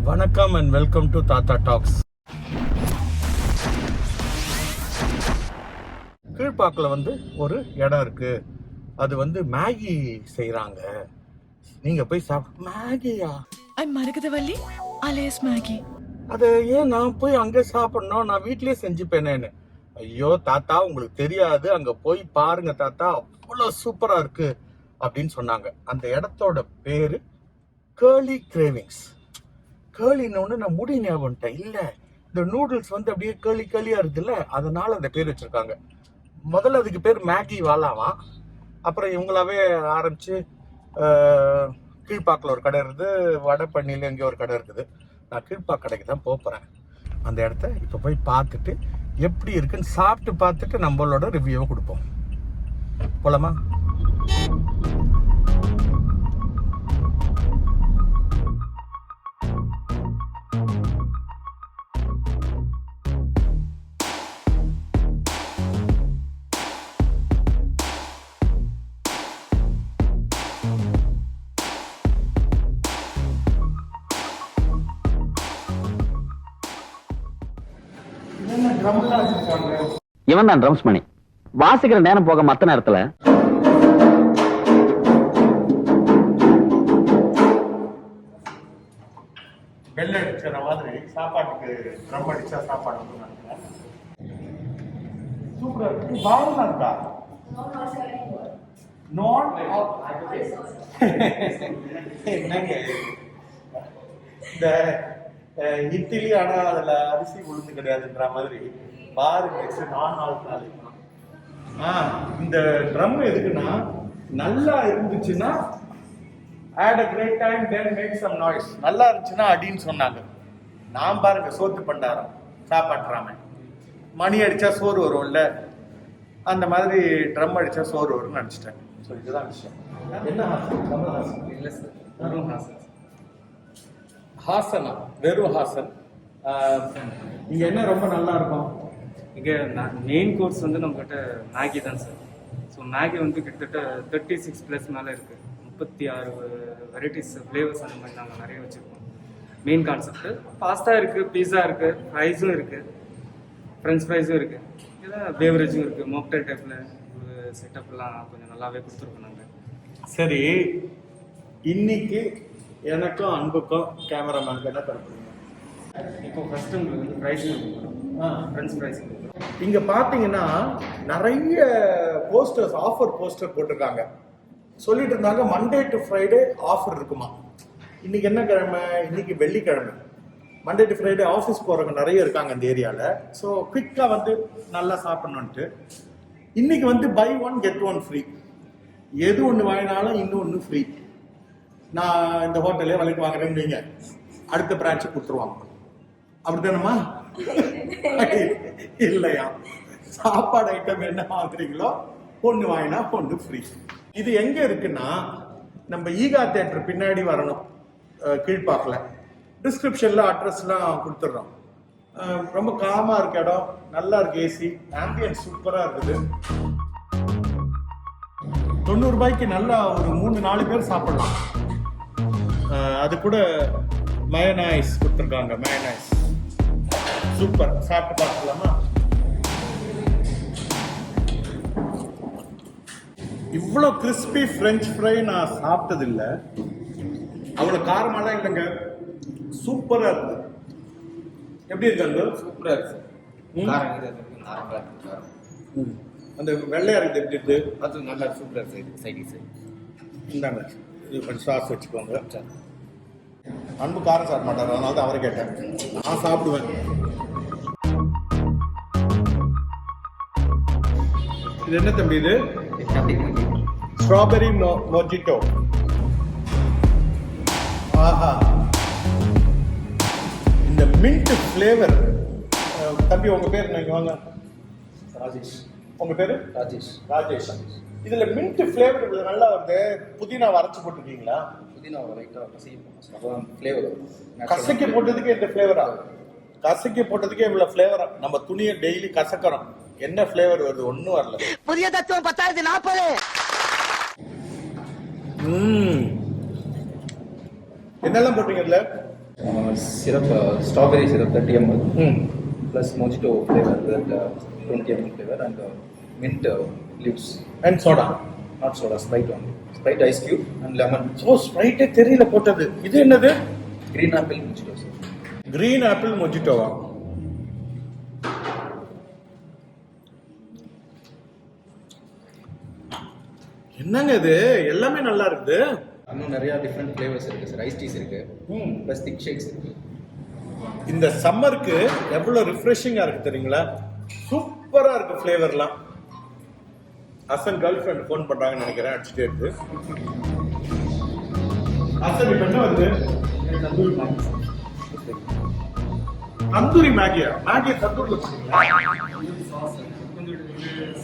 வணக்கம் and welcome to தாத்தா tax. கீழ்பாக்கில் ஒரு இடம் இருக்கு. அது மேகி செய்யறாங்க. நீங்க போய் மேகியா? Maragathavalli alias Maggi. அது ஏன் நான் போய் அங்கே சாப்பிடணும்? நான் வீட்லயே செஞ்சுப்பேனேன்னு. ஐயோ தாத்தா, உங்களுக்கு தெரியாது, அங்க போய் பாருங்க தாத்தா, அவ்வளவு சூப்பரா இருக்கு அப்படின்னு சொன்னாங்க. அந்த இடத்தோட பேரு கேர்லி கிரேவிங்ஸ். கேர்லின்னு நான் முடி ஞாபகம்ட்டேன். இல்ல, இந்த நூடுல்ஸ் அப்படியே கேர்லி கேர்லியா இருக்குல்ல, அதனால அந்த பேர் வச்சிருக்காங்க. முதல்ல அதுக்கு பேர் மேகி வாலாவா. அப்புறம் இவங்களாவே ஆரம்பிச்சு கீழ்பாக்கில் ஒரு கடை இருக்குது, வடபழனியில் எங்கேயோ ஒரு கடை இருக்குது. நான் கீழ்பாக் கடைக்கு தான் போகிறேன். அந்த இடத்த இப்போ போய் பார்த்துட்டு எப்படி இருக்குன்னு சாப்பிட்டு பார்த்துட்டு நம்மளோட ரிவ்யூவை கொடுப்போம். போலாமா? இவன் தான் ட்ரம்ஸ் மணி. வாசிக்கிற நேரம் போக மத்த நேரத்துல பெல் அடிக்கிற மாதிரி சாப்பாட்டுக்கு ட்ரம் அடிச்சா சாப்பாடு சூப்பரா இருக்கு. பாவனா இருக்கா? என்னங்க இந்த இட்லி, ஆனா அதுல அரிசி உளுந்து கிடையாதுன்ற மாதிரி பாரு இந்த ட்ரம் எதுக்குன்னா, நல்லா இருந்துச்சுன்னா add a great time, then make some noise. நல்லா இருந்துச்சுன்னா அடின்னு சொன்னாங்க. நான் பாருங்க சோத்து பண்டாரம் சாப்பாட்டுறாம, மணி அடிச்சா சோறு வரும்ல, அந்த மாதிரி ட்ரம் அடிச்சா சோறு வரும்னு நினைச்சிட்டேன். ஸோ இதுதான் விஷயம். என்ன ஹாசன்? இல்லை சார், வெறும் ஹாசன். ஹாசனா? வெறும் ஹாசன். இங்க என்ன ரொம்ப நல்லா இருக்கும்? இங்கே மெயின் கோர்ஸ் நம்மகிட்ட மேகி தான் சார். ஸோ மேகி கிட்டத்தட்ட 36+ மேலே இருக்குது. 36 வெரைட்டிஸ் ஃப்ளேவர்ஸ் அந்த மாதிரி நாங்கள் நிறைய வச்சுருக்கோம். மெயின் கான்செப்ட்டு பாஸ்தா இருக்குது, பீஸா இருக்குது, ஃப்ரைஸும் இருக்குது, ஃப்ரெஞ்ச் ஃப்ரைஸும் இருக்குது, இதெல்லாம் பேவரேஜும் இருக்குது. மோக்டெயில் டைப்பில் ஒரு செட்டப்லாம் கொஞ்சம் நல்லாவே கொடுத்துருக்கோம் நாங்கள். சரி, இன்னைக்கு எனக்கும் அன்புக்கும் கேமராமேனுக்கு என்ன தரப்படுங்க? இப்போ ஃபஸ்ட்டு உங்களுக்கு ஃப்ரைஸ் ஃப்ரெஞ்ச் ஃப்ரைஸ். இங்கே பார்த்தீங்கன்னா நிறைய போஸ்டர்ஸ், ஆஃபர் போஸ்டர் போட்டிருக்காங்க. சொல்லிட்டு இருந்தாங்க மண்டே டு ஃப்ரைடே ஆஃபர் இருக்குமா. இன்னைக்கு என்ன கிழமை? இன்னைக்கு வெள்ளிக்கிழமை. மண்டே டு ஃப்ரைடே ஆஃபீஸ் போகிறவங்க நிறைய இருக்காங்க இந்த ஏரியாவில். ஸோ குவிக்காக நல்லா சாப்பிடணுன்ட்டு இன்னைக்கு buy one get one free. எது ஒன்று வாங்கினாலும் இன்னொன்று ஃப்ரீ. நான் இந்த ஹோட்டலே விலைக்கு வாங்குறேன்னு வைங்க, அடுத்த பிரான்ச்சு கொடுத்துருவாங்க. அப்படித்தானம்மா? இல்லையா? சாப்பாடு ஐட்டம் என்ன வாங்குறீங்களோ ஒன்று வாங்கினா ஒன்று ஃப்ரீ. இது எங்க இருக்குன்னா, நம்ம ஈகா தியேட்டர் பின்னாடி வரணும், கீழ்பாக்கில். டிஸ்கிரிப்ஷன்ல அட்ரஸ்லாம் கொடுத்துட்றோம். ரொம்ப காமா இருக்க இடம், நல்லா இருக்கு, ஏசி, ஆம்பியன்ஸ் சூப்பரா இருக்குது. 90 ரூபாய்க்கு நல்லா ஒரு 3-4 பேர் சாப்பிடலாம். அது கூட மயோனைஸ் கொடுத்துருக்காங்க. Mayonnaise super. சாப்பிட்டு பார்க்கலாமா? இவ்வளோ கிறிஸ்பி ஃப்ரெஞ்ச் ஃப்ரை நான் சாப்பிட்டது இல்லை. அவ்வளோ காரமெல்லாம் இல்லைங்க, சூப்பராக இருக்குது. எப்படி இருக்கு அந்த? சூப்பராக இருக்குது. அந்த வெள்ளையா இருக்குது எப்படி இருக்கு? அது நல்லா சூப்பராக இருக்குது. சைடிஸ் இந்தாங்க, இது கொஞ்சம் சாஸ் வச்சுக்கோங்க. அன்பு காரம் சாப்பிட மாட்டார், அதனால தான் அவரை கேட்டேன். நான் சாப்பிடுவேன். இது என்ன தம்பி? இது ஸ்ட்ராபெரி மொஜிட்டோ. ஆஹா, இந்த மின்ட் ஃப்ளேவர். தம்பி உங்க பேர் என்ன? வாங்க. ராஜேஷ். உங்க பேரு? ராஜேஷ். ராஜேஷ். இதுல மின்ட் ஃப்ளேவர் இவ்வளவு நல்லா வருது. புதினா வரைச்சு போட்டுருக்கீங்களா? புதினா லைட்டா ஃப்ளேவர். கசக்கி போட்டதுக்கு இந்த ஃப்ளேவரா? கசக்கி போட்டதுக்கே இவ்வளவு ஃப்ளேவரா? நம்ம துணியை டெய்லி கசக்கிறோம், என்ன ஃப்ளேவர் வருது? ஒன்னும் வரல. புதிய தத்துவம் 10,040. என்னெல்லாம் போட்டீங்க இதுல? Syrup, strawberry syrup 30 ml, ம் plus mojito flavor that 20 ml flavor, and mint leaves. And soda. Not soda, Sprite only. Sprite ice cube and lemon. ஓ ஸ்ப்ரைட்டே தெரியல போட்டது. இது என்னது? Green apple mojito, sir. Green apple மொஜிட்டோவா? என்னங்க இது எல்லாமே நல்லா இருக்குது. இன்னும் நிறைய டிஃப்ரெண்ட் ஃப்ளேவர்ஸ் இருக்கு சார். ஐஸ் டீஸ் இருக்கு, ப்ளஸ் திக் ஷேக்ஸ் இருக்கு. இந்த சம்மருக்கு எவ்வளவு ரிஃப்ரெஷிங்கா இருக்கு தெரியுங்களா? சூப்பரா இருக்கு ஃப்ளேவர்லாம். அசன் கேர்ள் ஃப்ரெண்ட் ஃபோன் பண்றாங்கன்னு நினைக்கிறேன், அடிச்சுட்டே இருக்கு. அசன் இப்ப என்ன வருது? தந்தூரி மேகியா? மேகியை தந்தூரில் பண்ணுங்களா? கொஞ்சம்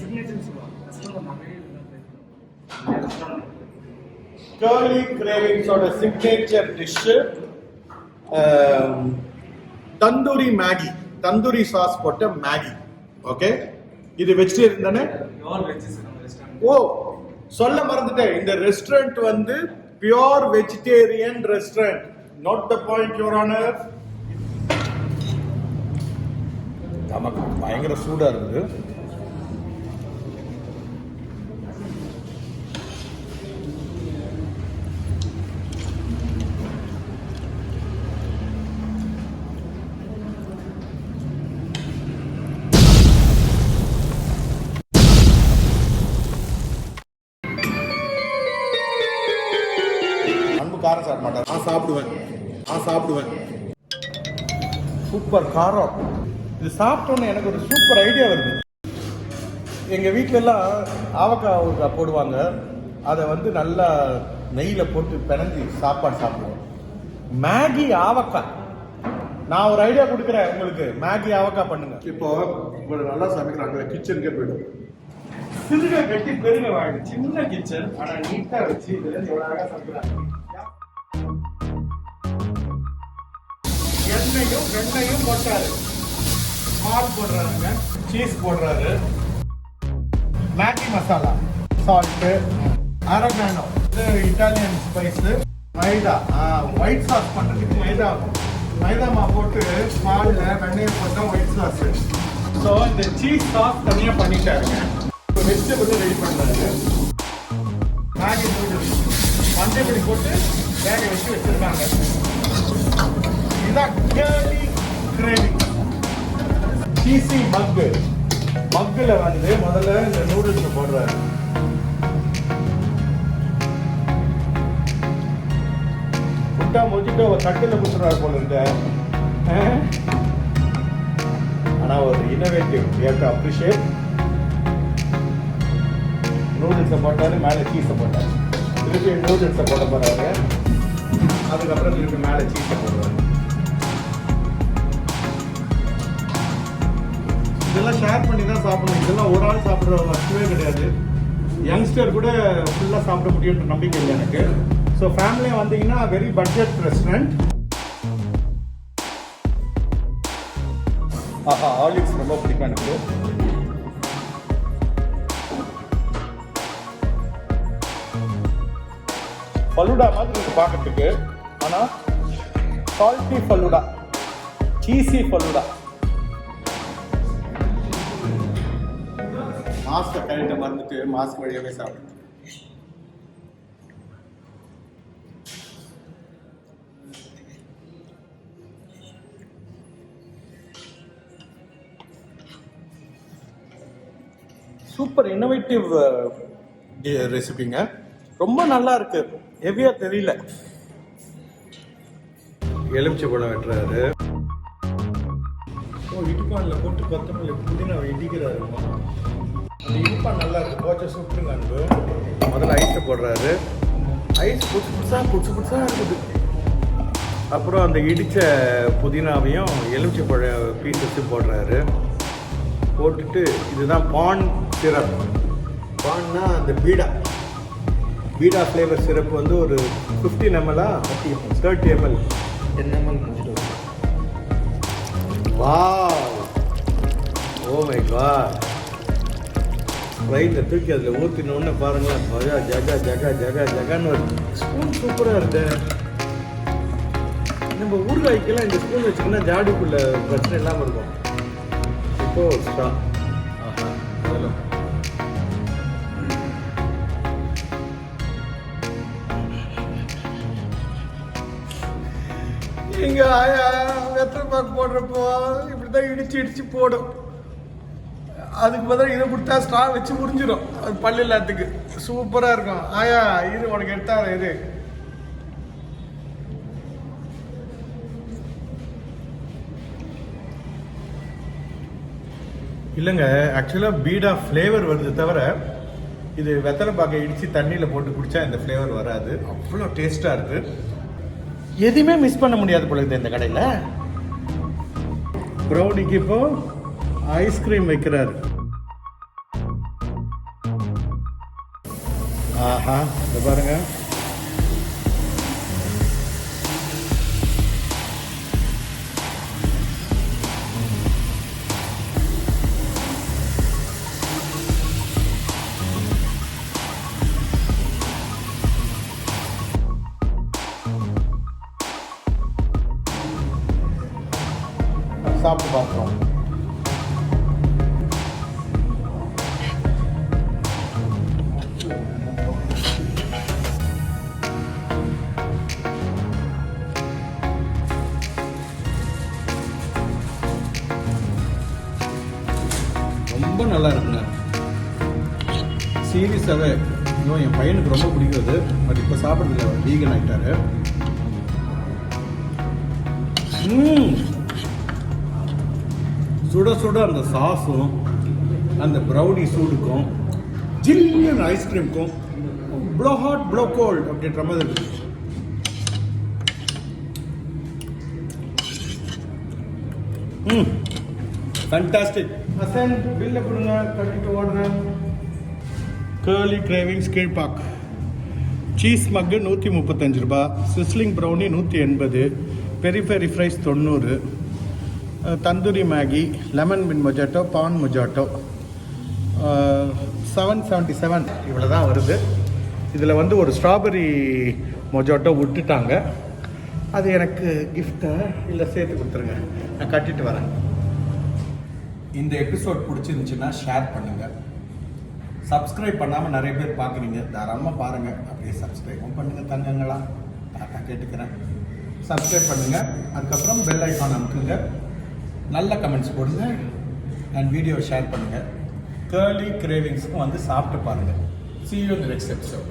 சிக்னேச்சர்னு சொல்லுவாங்க. கஸ்டமர் நிறைய Curly Cravings-ஓட signature dish tandoori Maggi, tandoori sauce போட்ட மேகி. ஓகே, இது வெஜிடேரியன் தானே? பியூர் வெஜ் சார் நம்ம ரெஸ்டாரண்ட். ஓ சொல்ல மறந்துட்டேன், இந்த ரெஸ்டாரண்ட் வந்து pure vegetarian restaurant. Note the point your honour. நமக்கு பயங்கர சூடா இருக்குது. காரம் சாப்பிட மாட்டேன். நான் சாப்பிடுவேன். சூப்பர் காரம். இது சாப்பிட்டோன்னு எனக்கு ஒரு சூப்பர் ஐடியா வருது. எங்கள் வீட்டில எல்லாம் ஆவக்காய் ஊறுகாய் போடுவாங்க. அதை வந்து நல்லா நெய்யில் போட்டு பிணைஞ்சி சாப்பாடு சாப்பிடுவோம். மேகி ஆவக்காய். நான் ஒரு ஐடியா கொடுக்குறேன் உங்களுக்கு, மேகி ஆவக்காய் பண்ணுங்க. இப்போ இவ்வளவு நல்லா சமைக்கிறாங்க, கிச்சனுக்கே போயிடும். சிறுக கட்டி பெருக வாங்க. சின்ன கிச்சன், ஆனா நீட்டா வச்சு இதுல எவ்வளவு அழகா சமைக்கிறாங்க. எண்ணெயும் வெண்ணையும் போட்டாரு, பால் போடுறாங்க, சீஸ் போடுறாரு, Maggi masala, salt, oregano, Italian spice, மைதா, ஒயிட் சாஸ் பண்றதுக்கு மைதா மாவு போட்டு பால்ல வெண்ணையை போட்டா ஒயிட் சாஸ். ஸோ இந்த சீஸ் சாஸ் தனியாக பண்ணிட்டாருங்க. வெஜிடபிள் ரெடி பண்றாரு. மேகி நூடுல்ஸ் மஞ்சள் போட்டு வேக வச்சு வச்சிருக்காங்க. இதுதான் கேர்லி கிரேவிங். சீசி மக்குல வந்து முதல்ல இந்த நூடுல்ஸ் போடுறாரு. புட்டா மொஜிட்டோ தட்டில் குத்துறாரு போல இருந்த. ஆனா ஒரு innovative, we have to appreciate. நூடுல்ஸை போட்டாரு, மேலே சீஸை போட்டாரு. திருப்பி நூடுல்ஸை போட போறாரு, அதுக்கப்புறம் திருப்பி மேலே சீஸை போடுறாரு. இதெல்லாம் ஷேர் பண்ணி தான் சாப்பிடணும். இதெல்லாம் ஒரு ஆள் சாப்பிட்ற வசதியே கிடையாது. யங்ஸ்டர் கூட ஃபுல்லாக சாப்பிட முடியுன்ற நம்பிக்கை இல்லை எனக்கு. ஸோ ஃபேமிலியாக வந்தீங்கன்னா வெரி பட்ஜெட் ரெஸ்டாரண்ட். ஆஹா, ஆலிவ்ஸ் ரொம்ப பிடிக்கும் எனக்கு. ஃபலூடா மாதிரி இருக்கு பார்க்கறதுக்கு, ஆனால் சால்ட்டி ஃபலூடா, சீசி ஃபலூடா. மாஸ்கை கரெக்டாக மறந்துட்டு மாஸ்க் வழியாகவே சாப்பிடுங்க. சூப்பர் இன்னோவேட்டிவ் ரெசிபிங்க. ரொம்ப நல்லா இருக்கு, ஹெவியா தெரியல. எலுமிச்சை பழம் வெட்டுறாரு. ஓ, இடிப்பான்ல போட்டு கொத்தமல்லி புதினா இடிக்கிறாரு. அந்த இடிப்பான் நல்லா இருக்கு. கோச்சை சுட்டுருங்க அன்பு. முதல்ல ஐஸை போடுறாரு. ஐஸ் புதுசு புதுசா இருக்குது. அப்புறம் அந்த இடித்த புதினாவையும் எலுமிச்சை பழ பீசஸும் போடுறாரு. போட்டுட்டு இதுதான் பான் சிரப். பான்னா அந்த பீடா ஃப்ளேவர் சிரப் வந்து ஒரு 15 ml 30 ml 10 ml முடிச்சுட்டு வாவ், ஓ மை காட். ரைட்டில் தூக்கி அதில் ஊற்றினோன்னு பாருங்களேன், மஜா ஜகா ஜகா ஜகா ஜகான்னு ஒரு ஸ்பூன் சூப்பராக இருக்கு. நம்ம ஊறுகாய்க்கெல்லாம் இந்த ஸ்பூன் வச்சுக்கினா ஜாடிக்குள்ள பிரச்சனை இல்லாமல் இருக்கும். இப்போ ஸ்ட்ரா ஆஹா அதெல்லாம் எங்க ஆயா வெத்தலை பாக்கு போடுறப்போ இப்படிதான் இடிச்சு போடும். அதுக்கு பதிலாக இதை கொடுத்தா ஸ்ட்ரா வச்சு முடிஞ்சிடும். அது பல்லு எல்லாத்துக்கு சூப்பராக இருக்கும். ஆயா இது உனக்கு எடுத்தா இது இல்லைங்க. ஆக்சுவலாக பீடா ஃப்ளேவர் வருது தவிர இது வெத்தலை பாக்கை இடித்து தண்ணியில் போட்டு குடித்தா இந்த ஃப்ளேவர் வராது. அவ்வளோ டேஸ்ட்டாக இருக்குது. எதுவுமே மிஸ் பண்ண முடியாது போல இருக்குது இந்த கடையில். ப்ரௌனிக்கு இப்போ ஐஸ்கிரீம் வைக்கிறாரு. ஆஹா இது பாருங்க. சாப்பிட்டு பார்க்குறோம். ரொம்ப நல்லா இருக்குங்க. சீரியஸாகவே இன்னும் என் பையனுக்கு ரொம்ப பிடிக்கிறது. பட் இப்போ சாப்பிட்றதுல வீகன் ஆகிட்டாரு. சுட சுட அந்த சாஸும் அந்த ப்ரௌனி சூடுக்கும் ஜில்லுன்னு ஐஸ்கிரீமுக்கும் ப்ளோ ஹாட் ப்ளோ கோல்ட் அப்படின்ற மாதிரி இருக்குது. ஃபேண்டாஸ்டிக். அசன் பில்ல கொடுங்க, கட்டிட்டு ஓடுறேன். கேர்லி கிரேவிங்ஸ் கீழ்பாக் சீஸ் மக்கு 135 ரூபா, சிஸ்லிங் ப்ரௌனி 180, பெரி பெரி ஃப்ரைஸ் 90, தந்தூரி மேகி, லெமன் மின் மொஜாட்டோ, பான் மொஜாட்டோ 777. இவ்வளோ தான் வருது. இதில் வந்து ஒரு ஸ்ட்ராபெரி மொஜாட்டோ விட்டுட்டாங்க. அது எனக்கு கிஃப்ட்டை இல்லை சேர்த்து கொடுத்துருங்க, நான் கட்டிட்டு வரேன். இந்த எபிசோட் பிடிச்சிருந்துச்சுன்னா ஷேர் பண்ணுங்கள். சப்ஸ்கிரைப் பண்ணாமல் நிறைய பேர் பார்க்குறீங்க, தாராளமாக பாருங்கள். அப்படியே சப்ஸ்கிரைபும் பண்ணுங்கள் தங்கங்களா, டாட்டா கேட்டுக்கிறேன். சப்ஸ்கிரைப் பண்ணுங்கள், அதுக்கப்புறம் பெல் ஐக்கான் அமுக்குங்க, நல்ல கமெண்ட்ஸ் போடுங்க அண்ட் வீடியோ ஷேர் பண்ணுங்கள். கேர்லி கிரேவிங்ஸ்க்கும் வந்து சாப்பிட்டு பாருங்கள். See you in the next episode.